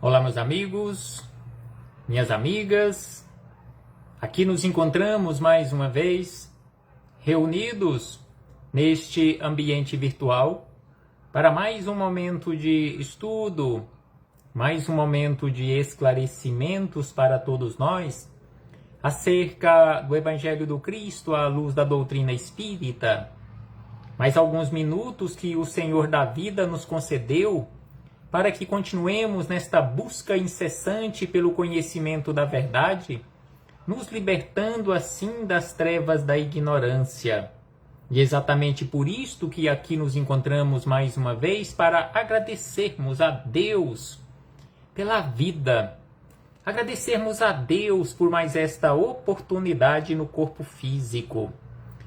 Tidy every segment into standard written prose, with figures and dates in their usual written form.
Olá, meus amigos, minhas amigas. Aqui nos encontramos mais uma vez, reunidos neste ambiente virtual, para mais um momento de estudo, mais um momento de esclarecimentos para todos nós, acerca do Evangelho do Cristo à luz da doutrina espírita. Mais alguns minutos que o Senhor da vida nos concedeu para que continuemos nesta busca incessante pelo conhecimento da verdade, nos libertando assim das trevas da ignorância. E exatamente por isto que aqui nos encontramos mais uma vez para agradecermos a Deus pela vida, agradecermos a Deus por mais esta oportunidade no corpo físico,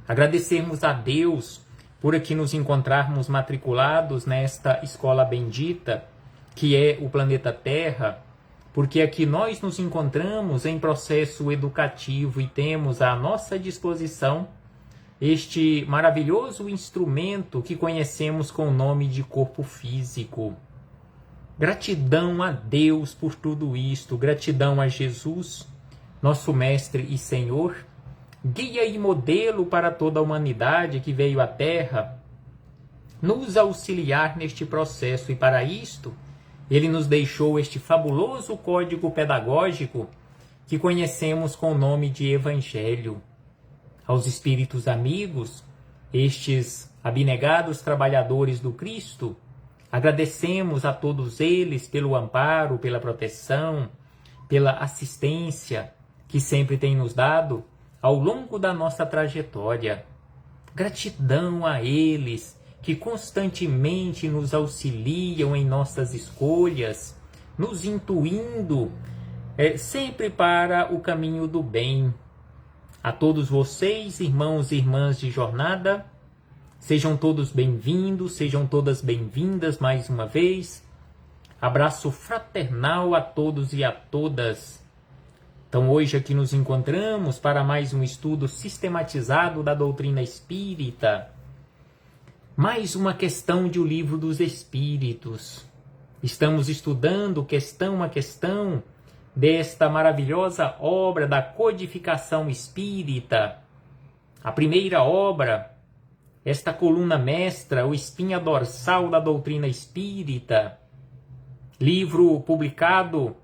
agradecermos a Deus por aqui nos encontrarmos matriculados nesta escola bendita, que é o planeta Terra, porque aqui nós nos encontramos em processo educativo e temos à nossa disposição este maravilhoso instrumento que conhecemos com o nome de corpo físico. Gratidão a Deus por tudo isto, gratidão a Jesus, nosso Mestre e Senhor, guia e modelo para toda a humanidade que veio à Terra, nos auxiliar neste processo, e para isto Ele nos deixou este fabuloso código pedagógico que conhecemos com o nome de Evangelho. Aos espíritos amigos, estes abnegados trabalhadores do Cristo, agradecemos a todos eles pelo amparo, pela proteção, pela assistência que sempre têm nos dado ao longo da nossa trajetória. Gratidão a eles que constantemente nos auxiliam em nossas escolhas, nos intuindo sempre para o caminho do bem. A todos vocês, irmãos e irmãs de jornada, sejam todos bem-vindos, sejam todas bem-vindas mais uma vez. Abraço fraternal a todos e a todas. Então hoje aqui nos encontramos para mais um estudo sistematizado da doutrina espírita. Mais uma questão de O Livro dos Espíritos. Estamos estudando questão a questão desta maravilhosa obra da codificação espírita. A primeira obra, esta coluna mestra, o espinha dorsal da doutrina espírita. Livro publicado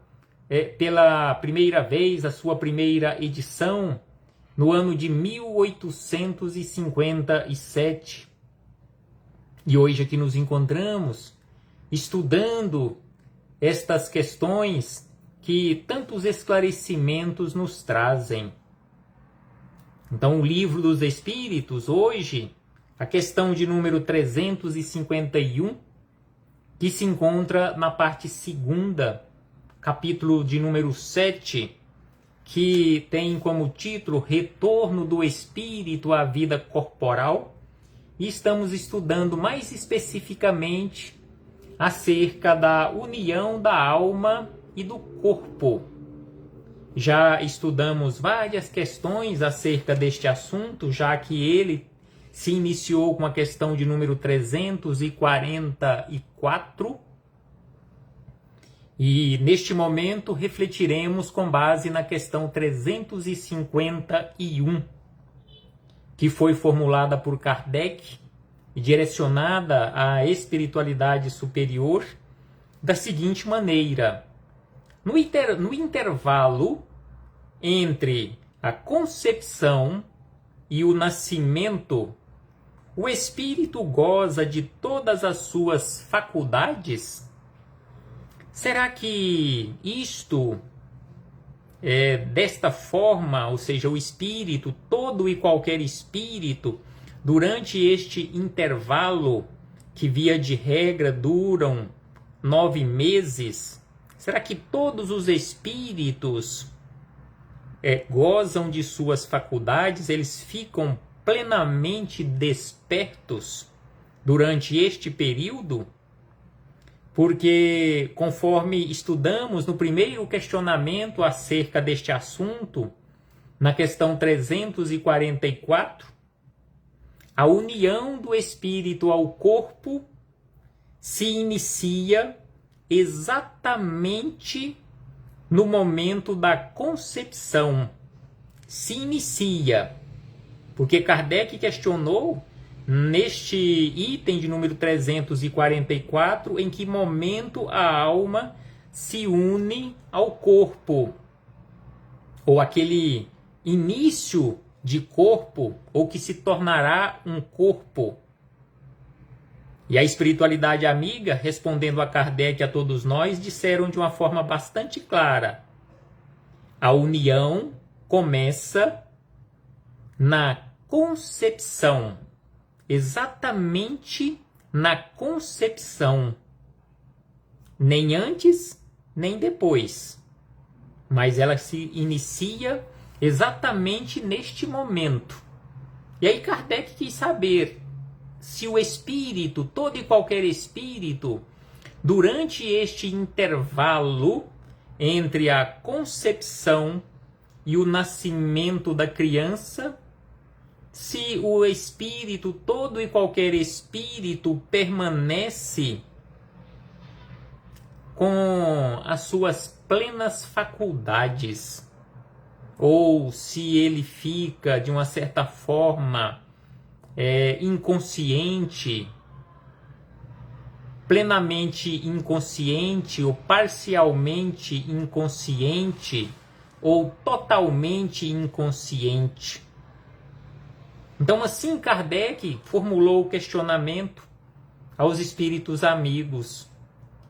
pela primeira vez, a sua primeira edição, no ano de 1857. E hoje aqui nos encontramos estudando estas questões que tantos esclarecimentos nos trazem. Então, o Livro dos Espíritos, hoje, a questão de número 351, que se encontra na parte 2ª, capítulo de número 7, que tem como título Retorno do Espírito à Vida Corporal. E estamos estudando mais especificamente acerca da união da alma e do corpo. Já estudamos várias questões acerca deste assunto, já que ele se iniciou com a questão de número 344. E neste momento refletiremos com base na questão 351. Que foi formulada por Kardec e direcionada à espiritualidade superior da seguinte maneira: no intervalo entre a concepção e o nascimento, o espírito goza de todas as suas faculdades? Será que isto desta forma, ou seja, o espírito, todo e qualquer espírito, durante este intervalo, que via de regra duram 9 meses, será que todos os espíritos gozam de suas faculdades, eles ficam plenamente despertos durante este período? Porque, conforme estudamos no primeiro questionamento acerca deste assunto, na questão 344, a união do espírito ao corpo se inicia exatamente no momento da concepção. Se inicia, porque Kardec questionou neste item de número 344, em que momento a alma se une ao corpo, ou aquele início de corpo, ou que se tornará um corpo. E a espiritualidade amiga, respondendo a Kardec e a todos nós, disseram de uma forma bastante clara: a união começa na concepção, exatamente na concepção, nem antes nem depois, mas ela se inicia exatamente neste momento. E aí Kardec quis saber se o espírito, todo e qualquer espírito, durante este intervalo entre a concepção e o nascimento da criança, se o espírito, todo e qualquer espírito, permanece com as suas plenas faculdades, ou se ele fica de uma certa forma inconsciente, plenamente inconsciente ou parcialmente inconsciente ou totalmente inconsciente. Então, assim, Kardec formulou o questionamento aos espíritos amigos,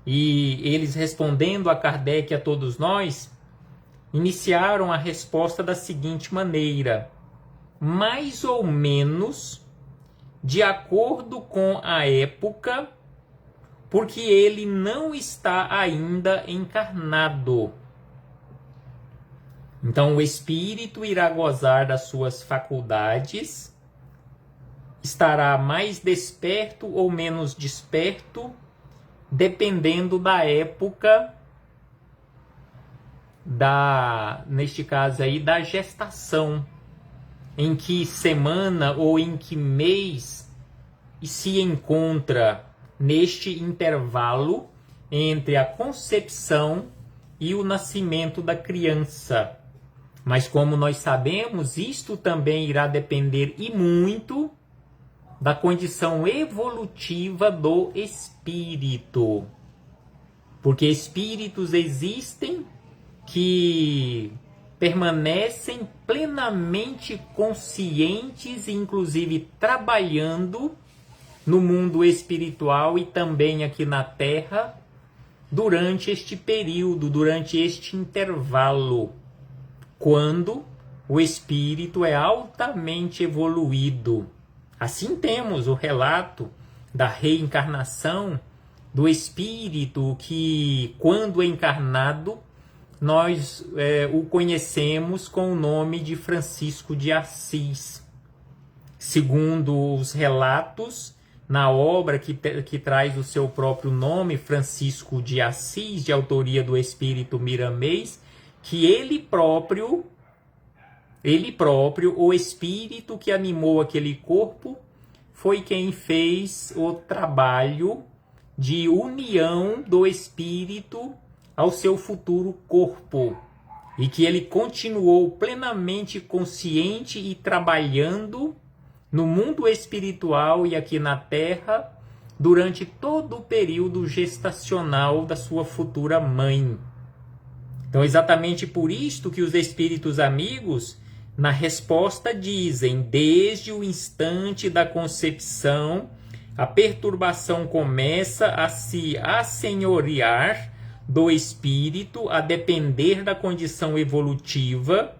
e eles, respondendo a Kardec e a todos nós, iniciaram a resposta da seguinte maneira: mais ou menos de acordo com a época, porque ele não está ainda encarnado. Então o espírito irá gozar das suas faculdades, estará mais desperto ou menos desperto, dependendo da época neste caso aí, da gestação, em que semana ou em que mês se encontra neste intervalo entre a concepção e o nascimento da criança. Mas como nós sabemos, isto também irá depender e muito da condição evolutiva do espírito. Porque espíritos existem que permanecem plenamente conscientes, inclusive trabalhando no mundo espiritual e também aqui na Terra, durante este período, durante este intervalo, quando o espírito é altamente evoluído. Assim temos o relato da reencarnação do espírito que, quando encarnado, nós o conhecemos com o nome de Francisco de Assis. Segundo os relatos, na obra que traz o seu próprio nome, Francisco de Assis, de autoria do espírito Miramês, que ele próprio, o espírito que animou aquele corpo, foi quem fez o trabalho de união do espírito ao seu futuro corpo, e que ele continuou plenamente consciente e trabalhando no mundo espiritual e aqui na Terra durante todo o período gestacional da sua futura mãe. Então, exatamente por isto que os espíritos amigos, na resposta, dizem: desde o instante da concepção, a perturbação começa a se assenhorear do espírito, a depender da condição evolutiva,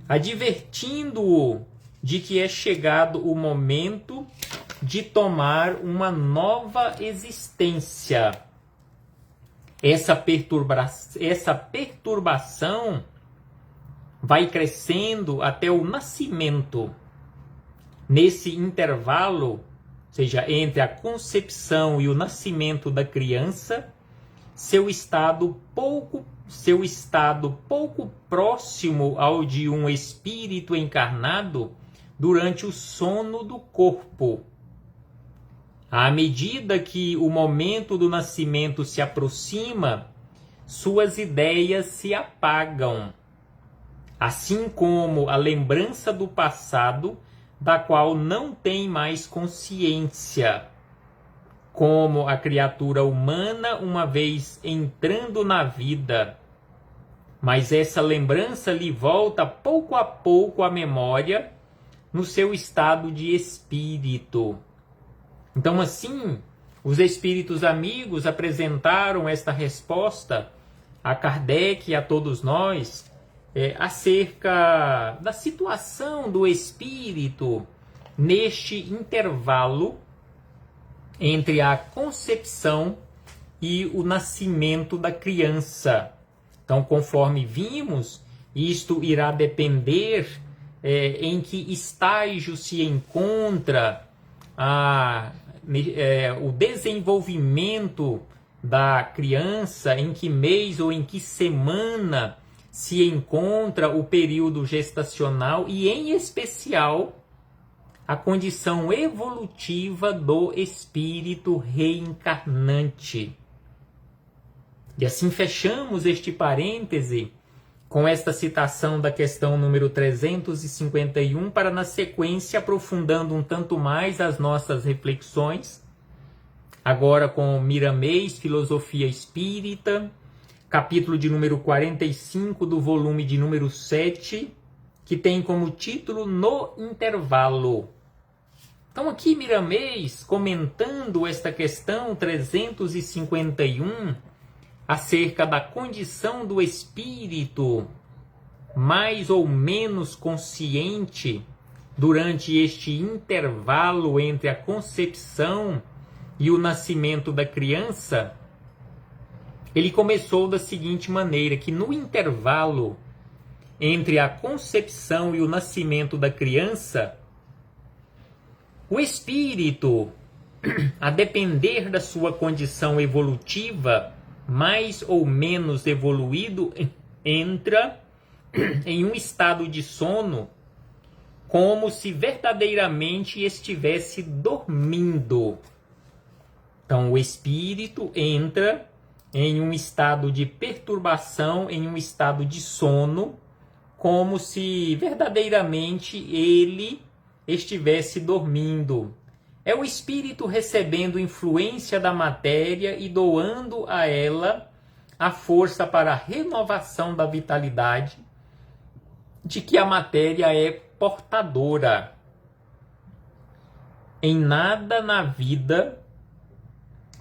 advertindo-o de que é chegado o momento de tomar uma nova existência. Essa perturbação vai crescendo até o nascimento. Nesse intervalo, ou seja, entre a concepção e o nascimento da criança, seu estado pouco próximo ao de um espírito encarnado durante o sono do corpo. À medida que o momento do nascimento se aproxima, suas ideias se apagam, assim como a lembrança do passado, da qual não tem mais consciência. Como a criatura humana, uma vez entrando na vida, mas essa lembrança lhe volta pouco a pouco à memória no seu estado de espírito. Então, assim, os espíritos amigos apresentaram esta resposta a Kardec e a todos nós acerca da situação do espírito neste intervalo entre a concepção e o nascimento da criança. Então, conforme vimos, isto irá depender em que estágio se encontra o desenvolvimento da criança, em que mês ou em que semana se encontra o período gestacional e, em especial, a condição evolutiva do espírito reencarnante. E assim fechamos este parêntese com esta citação da questão número 351, para na sequência, aprofundando um tanto mais as nossas reflexões, agora com Miramês, Filosofia Espírita, capítulo de número 45 do volume de número 7, que tem como título No Intervalo. Então aqui Miramês, comentando esta questão 351, acerca da condição do espírito mais ou menos consciente durante este intervalo entre a concepção e o nascimento da criança, ele começou da seguinte maneira, que no intervalo entre a concepção e o nascimento da criança, o espírito, a depender da sua condição evolutiva, mais ou menos evoluído, entra em um estado de sono como se verdadeiramente estivesse dormindo. Então, o espírito entra em um estado de perturbação, em um estado de sono, como se verdadeiramente ele estivesse dormindo. É o espírito recebendo influência da matéria e doando a ela a força para a renovação da vitalidade de que a matéria é portadora. Em nada na vida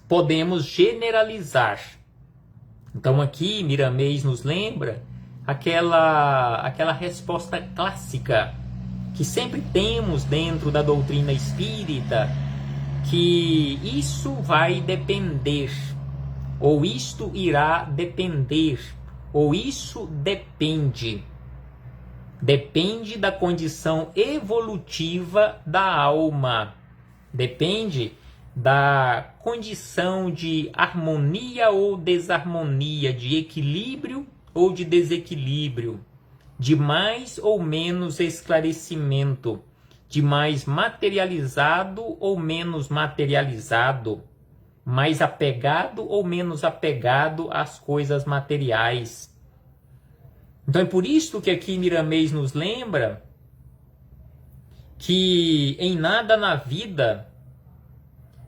podemos generalizar. Então aqui Miramês nos lembra aquela resposta clássica que sempre temos dentro da doutrina espírita, que isso vai depender, ou isto irá depender, ou isso depende. Depende da condição evolutiva da alma, depende da condição de harmonia ou desarmonia, de equilíbrio ou de desequilíbrio, de mais ou menos esclarecimento, de mais materializado ou menos materializado, mais apegado ou menos apegado às coisas materiais. Então é por isso que aqui Miramês nos lembra que em nada na vida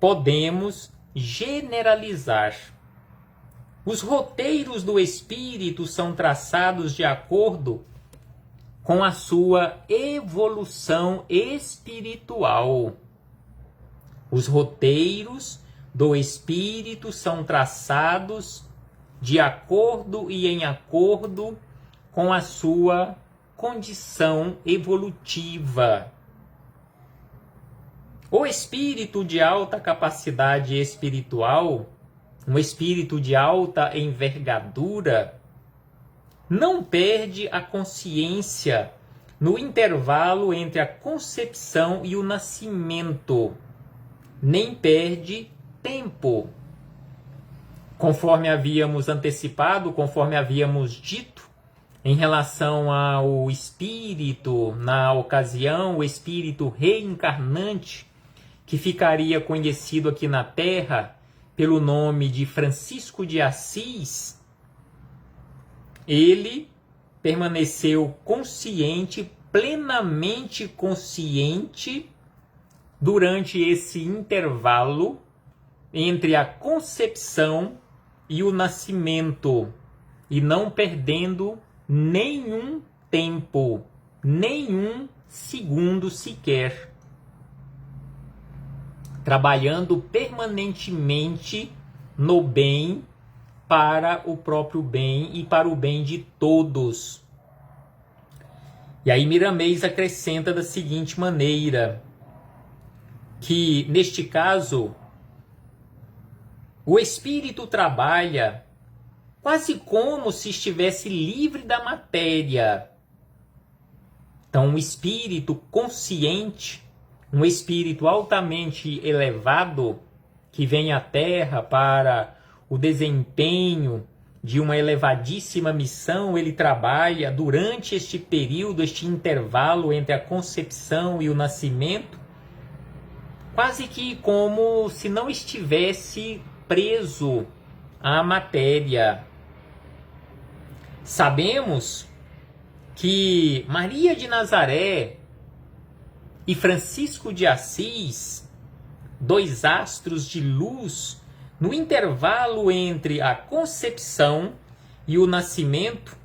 podemos generalizar. Os roteiros do espírito são traçados de acordo com a sua evolução espiritual. Os roteiros do espírito são traçados de acordo e em acordo com a sua condição evolutiva. O espírito de alta capacidade espiritual, um espírito de alta envergadura, não perde a consciência no intervalo entre a concepção e o nascimento, nem perde tempo. Conforme havíamos antecipado, conforme havíamos dito, em relação ao espírito, na ocasião, o espírito reencarnante, que ficaria conhecido aqui na Terra pelo nome de Francisco de Assis, ele permaneceu consciente, plenamente consciente, durante esse intervalo entre a concepção e o nascimento, e não perdendo nenhum tempo, nenhum segundo sequer, trabalhando permanentemente no bem, para o próprio bem e para o bem de todos. E aí Miramês acrescenta da seguinte maneira, que neste caso o espírito trabalha quase como se estivesse livre da matéria. Então, um espírito consciente, um espírito altamente elevado, que vem à Terra para o desempenho de uma elevadíssima missão, ele trabalha durante este período, este intervalo entre a concepção e o nascimento, quase que como se não estivesse preso à matéria. Sabemos que Maria de Nazaré e Francisco de Assis, dois astros de luz, no intervalo entre a concepção e o nascimento,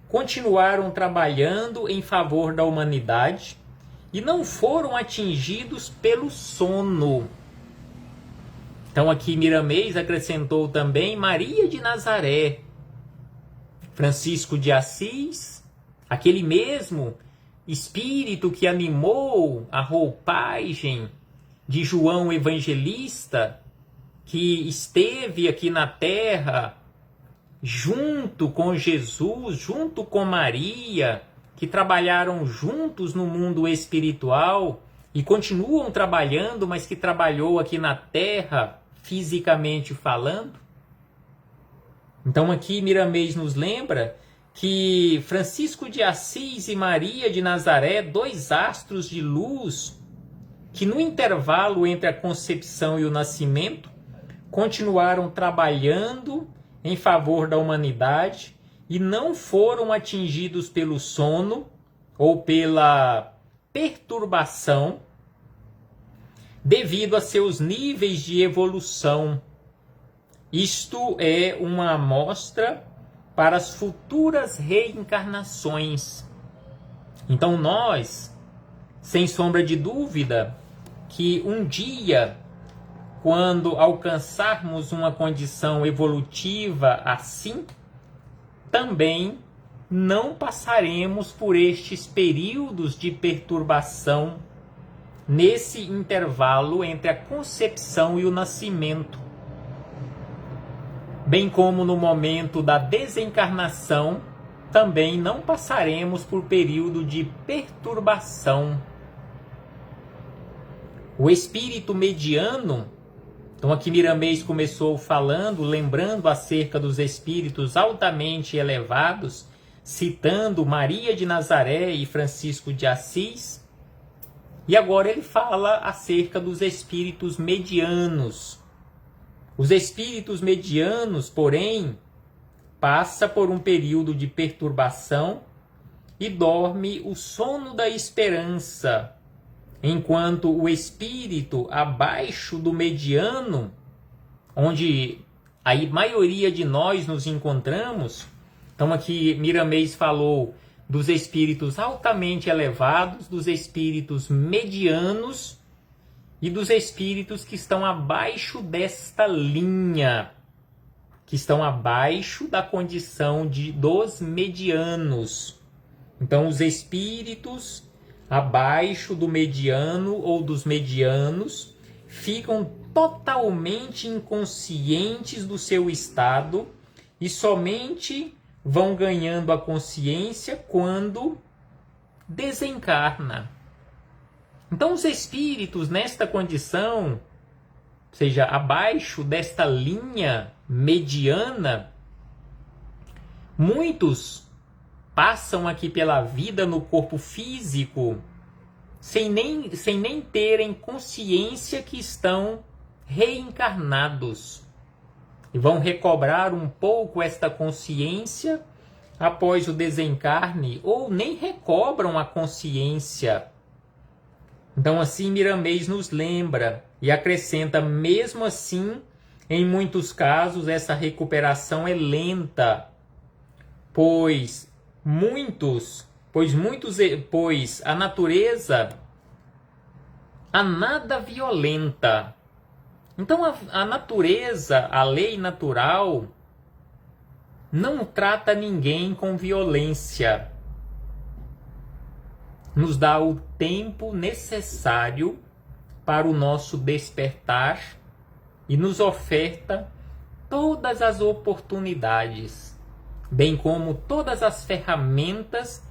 continuaram trabalhando em favor da humanidade e não foram atingidos pelo sono. Então aqui Miramês acrescentou também Maria de Nazaré, Francisco de Assis, aquele mesmo espírito que animou a roupagem de João Evangelista, que esteve aqui na Terra junto com Jesus, junto com Maria, que trabalharam juntos no mundo espiritual e continuam trabalhando, mas que trabalhou aqui na Terra, fisicamente falando. Então aqui Miramês nos lembra que Francisco de Assis e Maria de Nazaré, dois astros de luz, que no intervalo entre a concepção e o nascimento, continuaram trabalhando em favor da humanidade e não foram atingidos pelo sono ou pela perturbação devido a seus níveis de evolução. Isto é uma amostra para as futuras reencarnações. Então nós, sem sombra de dúvida, que um dia, quando alcançarmos uma condição evolutiva assim, também não passaremos por estes períodos de perturbação nesse intervalo entre a concepção e o nascimento, bem como no momento da desencarnação, também não passaremos por período de perturbação. O espírito mediano, então aqui Miramês começou falando, lembrando acerca dos espíritos altamente elevados, citando Maria de Nazaré e Francisco de Assis, e agora ele fala acerca dos espíritos medianos. Os espíritos medianos, porém, passa por um período de perturbação e dorme o sono da esperança, enquanto o espírito abaixo do mediano, onde a maioria de nós nos encontramos, então aqui Miramês falou dos espíritos altamente elevados, dos espíritos medianos e dos espíritos que estão abaixo desta linha, que estão abaixo da condição dos medianos. Então os espíritos abaixo do mediano ou dos medianos ficam totalmente inconscientes do seu estado e somente vão ganhando a consciência quando desencarna. Então os espíritos nesta condição, ou seja, abaixo desta linha mediana, muitos passam aqui pela vida no corpo físico, sem nem terem consciência que estão reencarnados. E vão recobrar um pouco esta consciência após o desencarne, ou nem recobram a consciência. Então assim Miramês nos lembra e acrescenta, mesmo assim, em muitos casos essa recuperação é lenta, pois a natureza a nada violenta. Então a natureza, a lei natural, não trata ninguém com violência. Nos dá o tempo necessário para o nosso despertar e nos oferta todas as oportunidades, bem como todas as ferramentas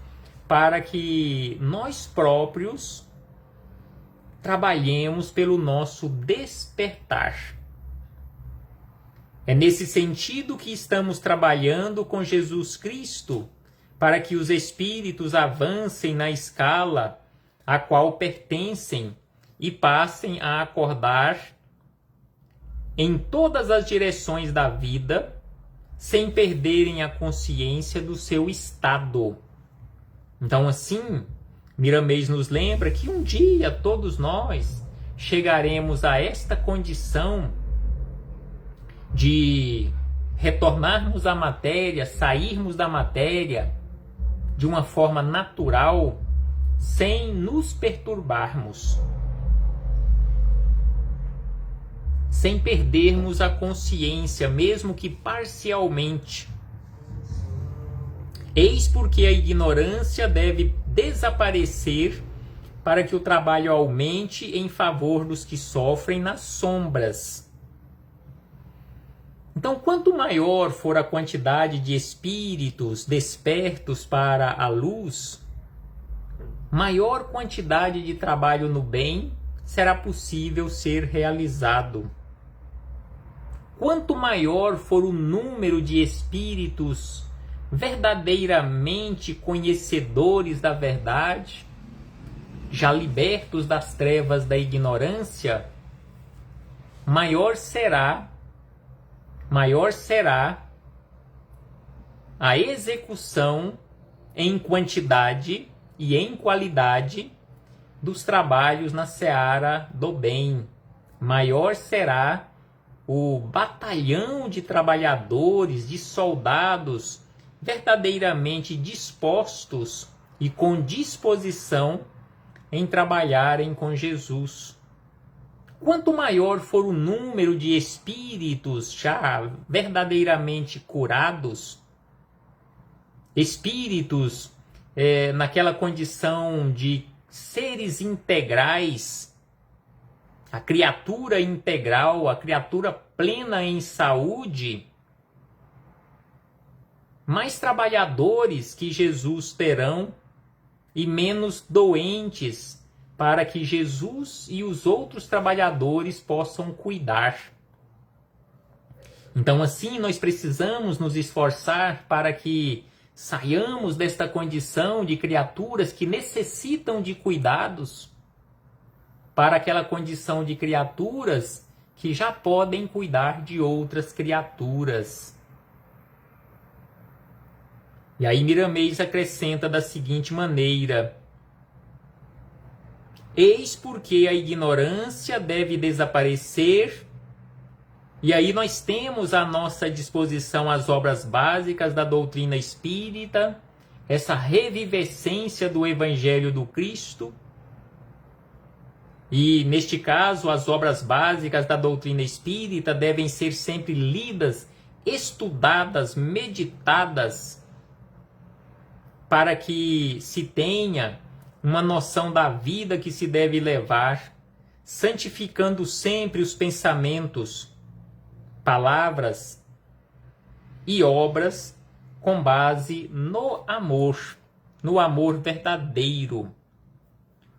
para que nós próprios trabalhemos pelo nosso despertar. É nesse sentido que estamos trabalhando com Jesus Cristo, para que os espíritos avancem na escala a qual pertencem e passem a acordar em todas as direções da vida, sem perderem a consciência do seu estado. Então, assim, Miramês nos lembra que um dia todos nós chegaremos a esta condição de retornarmos à matéria, sairmos da matéria de uma forma natural, sem nos perturbarmos, sem perdermos a consciência, mesmo que parcialmente. Eis porque a ignorância deve desaparecer para que o trabalho aumente em favor dos que sofrem nas sombras. Então, quanto maior for a quantidade de espíritos despertos para a luz, maior quantidade de trabalho no bem será possível ser realizado. Quanto maior for o número de espíritos verdadeiramente conhecedores da verdade, já libertos das trevas da ignorância, maior será a execução em quantidade e em qualidade dos trabalhos na seara do bem. Maior será o batalhão de trabalhadores, de soldados verdadeiramente dispostos e com disposição em trabalharem com Jesus. Quanto maior for o número de espíritos já verdadeiramente curados, espíritos naquela condição de seres integrais, a criatura integral, a criatura plena em saúde, mais trabalhadores que Jesus terão e menos doentes, para que Jesus e os outros trabalhadores possam cuidar. Então, assim, nós precisamos nos esforçar para que saiamos desta condição de criaturas que necessitam de cuidados, para aquela condição de criaturas que já podem cuidar de outras criaturas. E aí Miramês acrescenta da seguinte maneira: eis porque a ignorância deve desaparecer. E aí nós temos à nossa disposição as obras básicas da doutrina espírita, essa revivescência do Evangelho do Cristo. E, neste caso, as obras básicas da doutrina espírita devem ser sempre lidas, estudadas, meditadas, para que se tenha uma noção da vida que se deve levar, santificando sempre os pensamentos, palavras e obras com base no amor verdadeiro.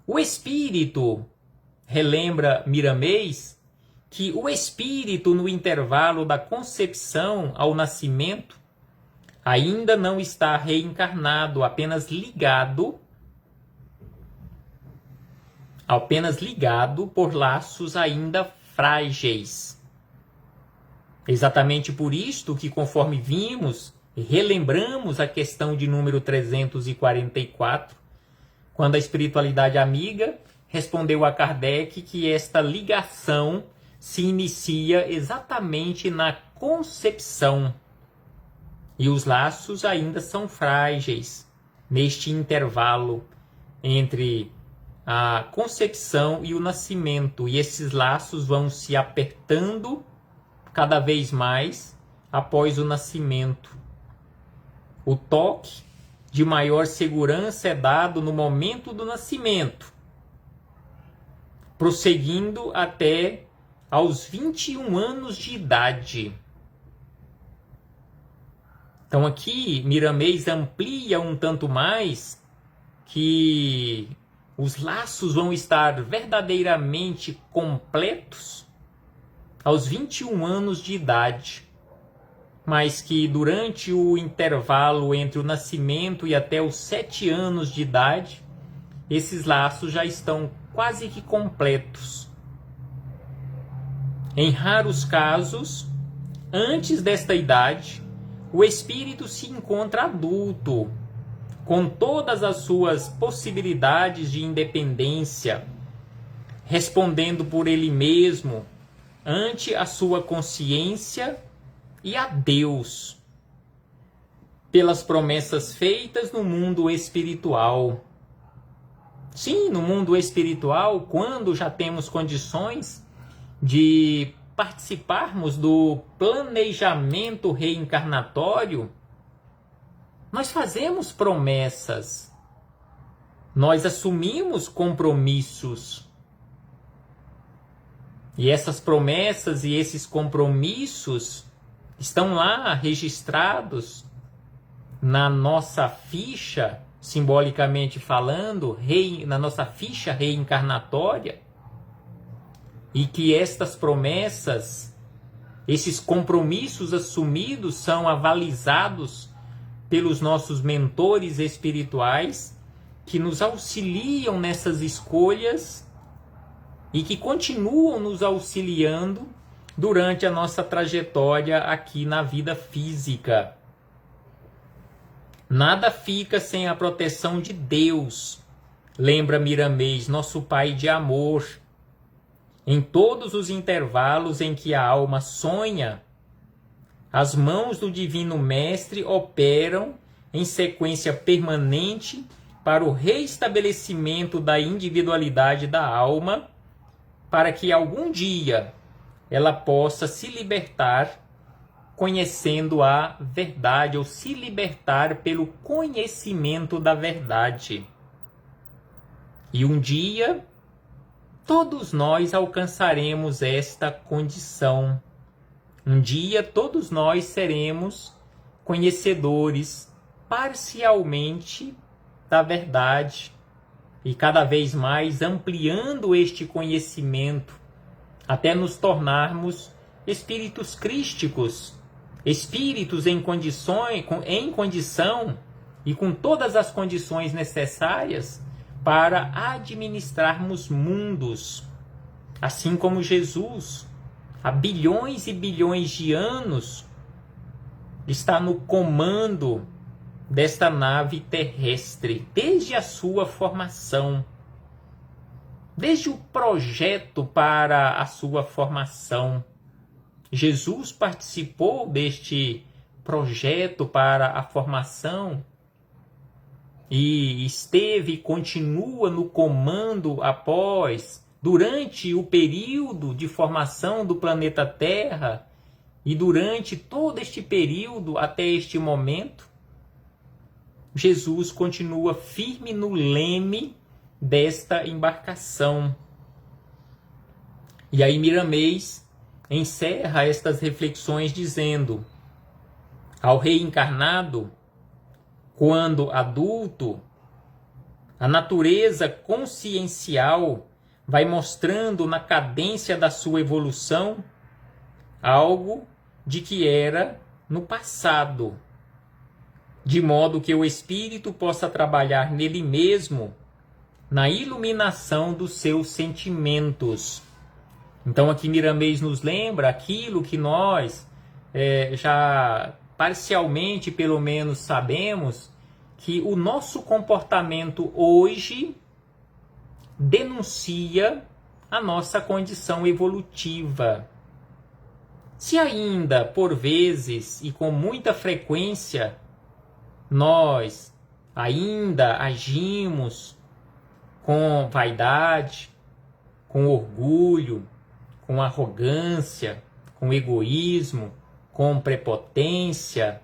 O espírito, relembra Miramês, que o espírito no intervalo da concepção ao nascimento ainda não está reencarnado, apenas ligado apenas ligado por laços ainda frágeis. Exatamente por isto que, conforme vimos e relembramos a questão de número 344, quando a espiritualidade amiga respondeu a Kardec que esta ligação se inicia exatamente na concepção. E os laços ainda são frágeis neste intervalo entre a concepção e o nascimento. E esses laços vão se apertando cada vez mais após o nascimento. O toque de maior segurança é dado no momento do nascimento, prosseguindo até aos 21 anos de idade. Então aqui Miramês amplia um tanto mais que os laços vão estar verdadeiramente completos aos 21 anos de idade, mas que durante o intervalo entre o nascimento e até os 7 anos de idade, esses laços já estão quase que completos. Em raros casos, antes desta idade, o espírito se encontra adulto, com todas as suas possibilidades de independência, respondendo por ele mesmo ante a sua consciência e a Deus, pelas promessas feitas no mundo espiritual. Sim, no mundo espiritual, quando já temos condições de participarmos do planejamento reencarnatório, nós fazemos promessas, nós assumimos compromissos. E essas promessas e esses compromissos estão lá registrados na nossa ficha, simbolicamente falando, na nossa ficha reencarnatória, e que estas promessas, esses compromissos assumidos são avalizados pelos nossos mentores espirituais, que nos auxiliam nessas escolhas e que continuam nos auxiliando durante a nossa trajetória aqui na vida física. Nada fica sem a proteção de Deus, lembra Miramês, nosso Pai de amor. Em todos os intervalos em que a alma sonha, as mãos do Divino Mestre operam em sequência permanente para o reestabelecimento da individualidade da alma, para que algum dia ela possa se libertar conhecendo a verdade, ou se libertar pelo conhecimento da verdade. E um dia todos nós alcançaremos esta condição. Um dia todos nós seremos conhecedores parcialmente da verdade e cada vez mais ampliando este conhecimento até nos tornarmos espíritos crísticos, espíritos em condição e com todas as condições necessárias para administrarmos mundos, assim como Jesus, há bilhões e bilhões de anos, está no comando desta nave terrestre, desde a sua formação, desde o projeto para a sua formação. Jesus participou deste projeto para a formação e esteve e continua no comando durante o período de formação do planeta Terra e durante todo este período até este momento. Jesus continua firme no leme desta embarcação. E aí Miramês encerra estas reflexões dizendo: ao reencarnado, quando adulto, a natureza consciencial vai mostrando na cadência da sua evolução algo de que era no passado, de modo que o espírito possa trabalhar nele mesmo na iluminação dos seus sentimentos. Então aqui Miramês nos lembra aquilo que nós já parcialmente, pelo menos, sabemos, que o nosso comportamento hoje denuncia a nossa condição evolutiva. Se ainda, por vezes e com muita frequência, nós ainda agimos com vaidade, com orgulho, com arrogância, com egoísmo, com prepotência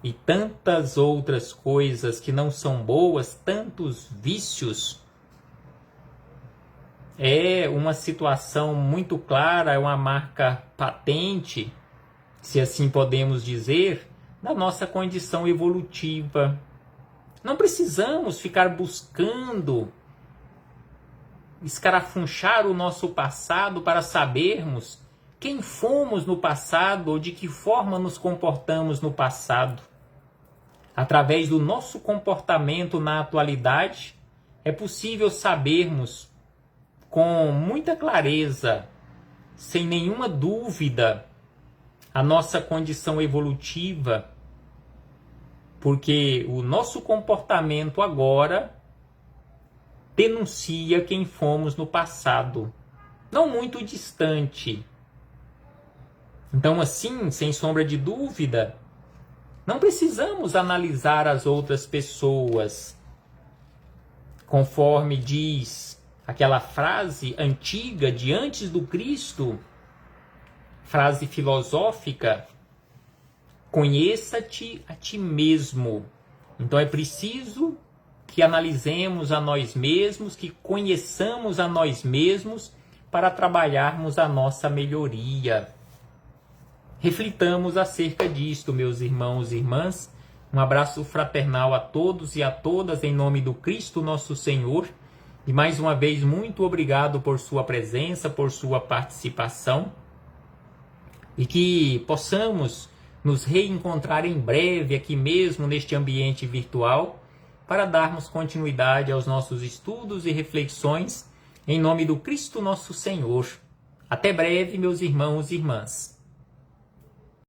e tantas outras coisas que não são boas, tantos vícios, é uma situação muito clara, é uma marca patente, se assim podemos dizer, da nossa condição evolutiva. Não precisamos ficar buscando escarafunchar o nosso passado para sabermos quem fomos no passado ou de que forma nos comportamos no passado. Através do nosso comportamento na atualidade, é possível sabermos com muita clareza, sem nenhuma dúvida, a nossa condição evolutiva, porque o nosso comportamento agora denuncia quem fomos no passado, não muito distante. Então, assim, sem sombra de dúvida, não precisamos analisar as outras pessoas, conforme diz aquela frase antiga de antes do Cristo, frase filosófica: conheça-te a ti mesmo. Então é preciso que analisemos a nós mesmos, que conheçamos a nós mesmos para trabalharmos a nossa melhoria. Reflitamos acerca disto, meus irmãos e irmãs. Um abraço fraternal a todos e a todas em nome do Cristo nosso Senhor. E mais uma vez, muito obrigado por sua presença, por sua participação. E que possamos nos reencontrar em breve aqui mesmo neste ambiente virtual para darmos continuidade aos nossos estudos e reflexões em nome do Cristo nosso Senhor. Até breve, meus irmãos e irmãs.